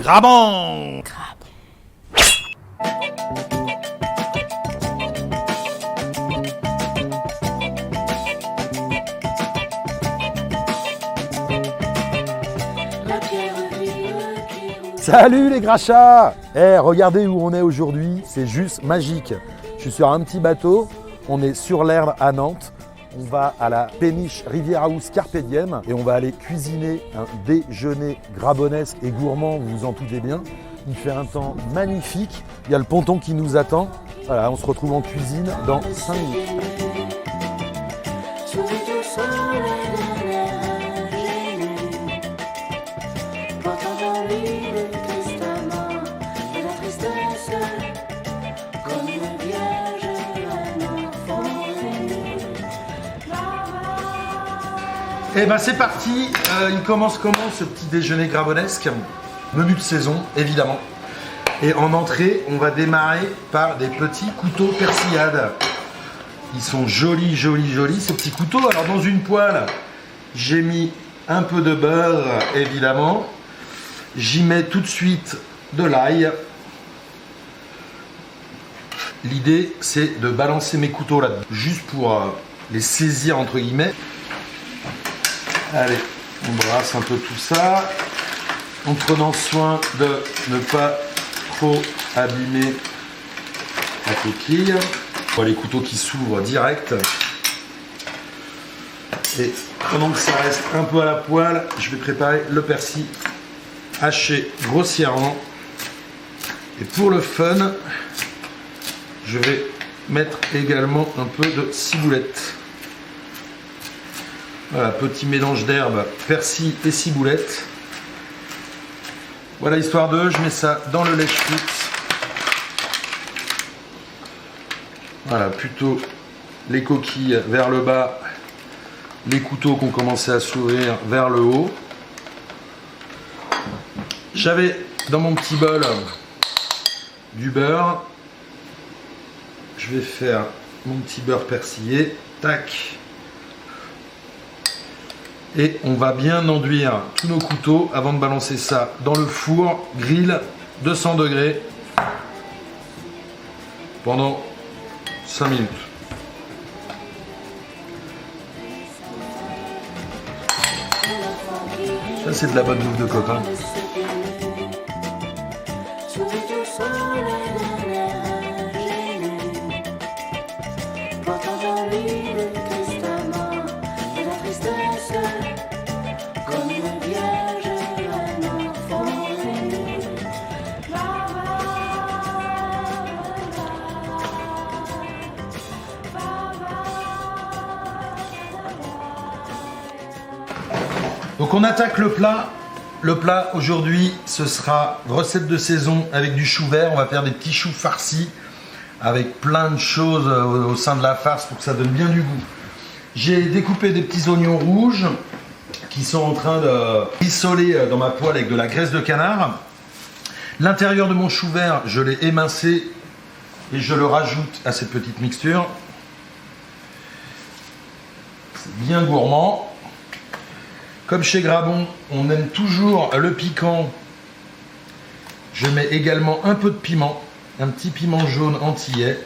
Grabant. Salut les crachats! Regardez où on est aujourd'hui, c'est juste magique. Je suis sur un petit bateau, on est sur l'Erdre à Nantes. On va à la péniche Riviera House Carpe Diem et on va aller cuisiner un déjeuner grabonesque et gourmand, vous vous en doutez bien. Il fait un temps magnifique, il y a le ponton qui nous attend. Voilà, on se retrouve en cuisine dans 5 minutes. Et ben c'est parti, il commence comment ce petit déjeuner grabonesque? Menu de saison, évidemment. Et en entrée, on va démarrer par des petits couteaux persillade. Ils sont jolis, jolis, jolis ces petits couteaux. Alors dans une poêle, j'ai mis un peu de beurre, évidemment. J'y mets tout de suite de l'ail. L'idée, c'est de balancer mes couteaux là, juste pour les saisir entre guillemets. Allez, on brasse un peu tout ça, en prenant soin de ne pas trop abîmer la coquille. Voilà, les couteaux qui s'ouvrent direct. Et pendant que ça reste un peu à la poêle, je vais préparer le persil haché grossièrement. Et pour le fun, je vais mettre également un peu de ciboulette. Voilà, petit mélange d'herbes, persil et ciboulette. Voilà, histoire de, je mets ça dans le lèche-frite. Voilà, plutôt les coquilles vers le bas, les couteaux qui ont commencé à s'ouvrir vers le haut. J'avais dans mon petit bol du beurre. Je vais faire mon petit beurre persillé. Tac. Et on va bien enduire tous nos couteaux avant de balancer ça dans le four, grill 200 degrés pendant 5 minutes. Ça c'est de la bonne bouffe de copain. Donc on attaque le plat. Le plat aujourd'hui, ce sera recette de saison avec du chou vert. On va faire des petits choux farcis avec plein de choses au sein de la farce pour que ça donne bien du goût. J'ai découpé des petits oignons rouges qui sont en train de rissoler dans ma poêle avec de la graisse de canard. L'intérieur de mon chou vert, je l'ai émincé et je le rajoute à cette petite mixture. C'est bien gourmand. Comme chez Grabon, on aime toujours le piquant. Je mets également un peu de piment, un petit piment jaune antillais,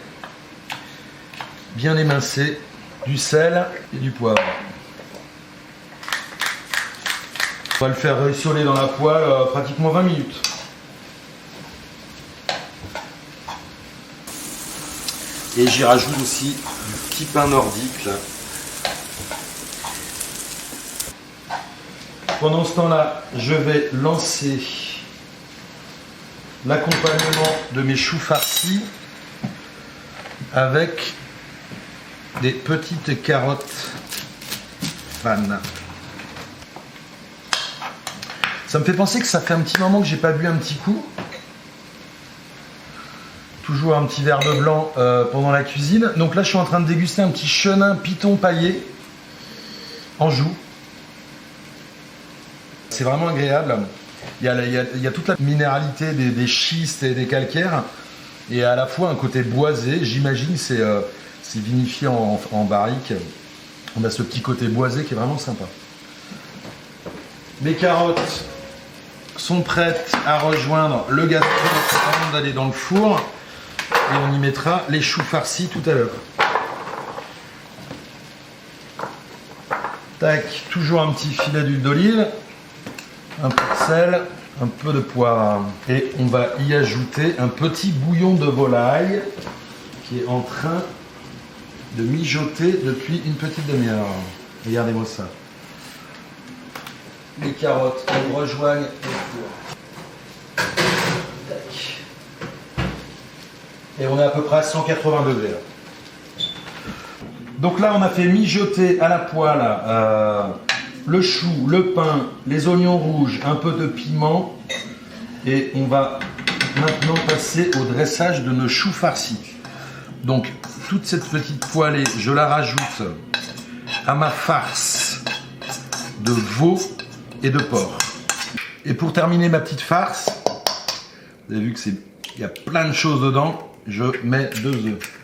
bien émincé, du sel et du poivre. On va le faire rissoler dans la poêle pratiquement 20 minutes. Et j'y rajoute aussi du petit pain nordique là. Pendant ce temps-là, je vais lancer l'accompagnement de mes choux farcis avec des petites carottes fan. Ça me fait penser que ça fait un petit moment que j'ai pas bu un petit coup. Toujours un petit verre de blanc pendant la cuisine. Donc là, je suis en train de déguster un petit chenin piton paillé en joue. C'est vraiment agréable. Il y a toute la minéralité des schistes et des calcaires et à la fois un côté boisé. J'imagine c'est vinifié en barrique. On a ce petit côté boisé qui est vraiment sympa. Mes carottes sont prêtes à rejoindre le gastro avant d'aller dans le four. Et on y mettra les choux farcis tout à l'heure. Tac, toujours un petit filet d'huile d'olive, un peu de sel, un peu de poivre. Et on va y ajouter un petit bouillon de volaille qui est en train de mijoter depuis une petite demi-heure. Regardez-moi ça. Les carottes, elles rejoignent le four. Tac. Et on est à peu près à 180 degrés. Là. Donc là, on a fait mijoter à la poêle le chou, le pain, les oignons rouges, un peu de piment. Et on va maintenant passer au dressage de nos choux farcis. Donc, toute cette petite poêlée, je la rajoute à ma farce de veau et de porc. Et pour terminer ma petite farce, vous avez vu qu'il y a plein de choses dedans, je mets 2 œufs.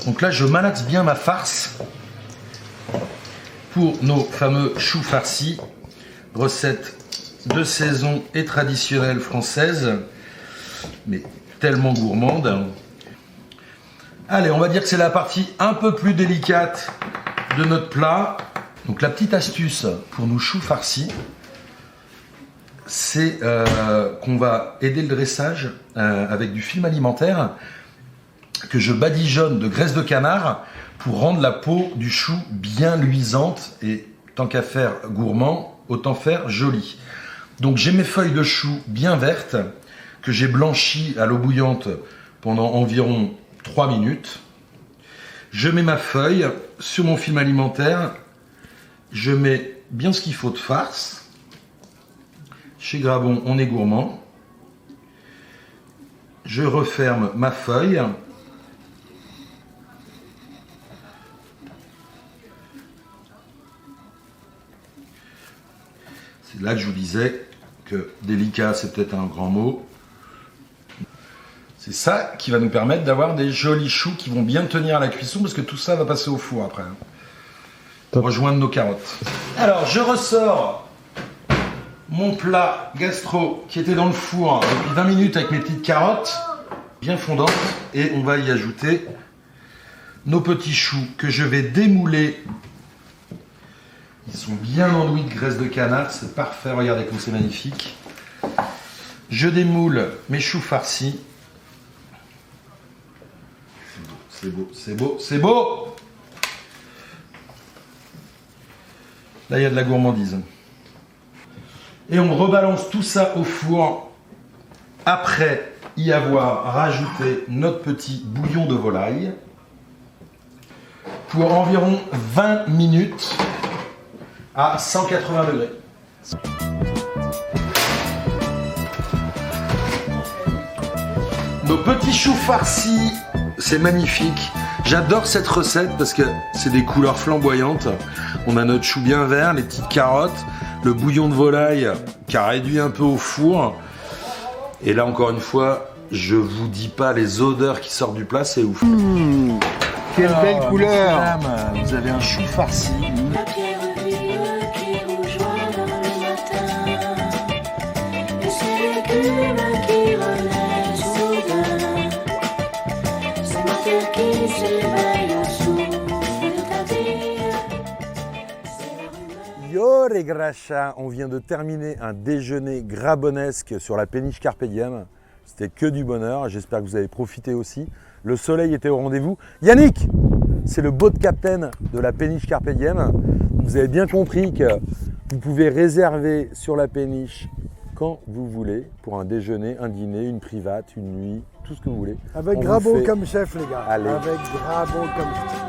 Donc là, je malaxe bien ma farce pour nos fameux choux farcis, recette de saison et traditionnelle française, mais tellement gourmande. Allez, on va dire que c'est la partie un peu plus délicate de notre plat. Donc la petite astuce pour nos choux farcis, c'est qu'on va aider le dressage avec du film alimentaire que je badigeonne de graisse de canard pour rendre la peau du chou bien luisante et tant qu'à faire gourmand, autant faire joli. Donc j'ai mes feuilles de chou bien vertes que j'ai blanchies à l'eau bouillante pendant environ 3 minutes. Je mets ma feuille sur mon film alimentaire, je mets bien ce qu'il faut de farce. Chez Grabon, on est gourmand. Je referme ma feuille. C'est là que je vous disais que délicat, c'est peut-être un grand mot. C'est ça qui va nous permettre d'avoir des jolis choux qui vont bien tenir à la cuisson parce que tout ça va passer au four après. Rejoindre nos carottes. Alors, je ressors mon plat gastro qui était dans le four depuis 20 minutes avec mes petites carottes bien fondantes et on va y ajouter nos petits choux que je vais démouler. Ils sont bien enduits de graisse de canard, c'est parfait, regardez comme c'est magnifique. Je démoule mes choux farcis. C'est beau, c'est beau, c'est beau! Là, il y a de la gourmandise. Et on rebalance tout ça au four après y avoir rajouté notre petit bouillon de volaille pour environ 20 minutes à 180 degrés. Nos petits choux farcis, c'est magnifique. J'adore cette recette parce que c'est des couleurs flamboyantes. On a notre chou bien vert, les petites carottes, le bouillon de volaille qui a réduit un peu au four. Et là, encore une fois, je vous dis pas les odeurs qui sortent du plat, c'est ouf. Quelle belle couleur! Madame, vous avez un chou farci. Yo les grachas, on vient de terminer un déjeuner grabonesque sur la péniche Carpe Diem. C'était que du bonheur, j'espère que vous avez profité aussi. Le soleil était au rendez-vous. Yannick, c'est le boat captain de la péniche Carpe Diem. Vous avez bien compris que vous pouvez réserver sur la péniche quand vous voulez pour un déjeuner, un dîner, une private, une nuit, tout ce que vous voulez. Avec Grabon comme chef, les gars. Allez. Avec Grabon comme chef.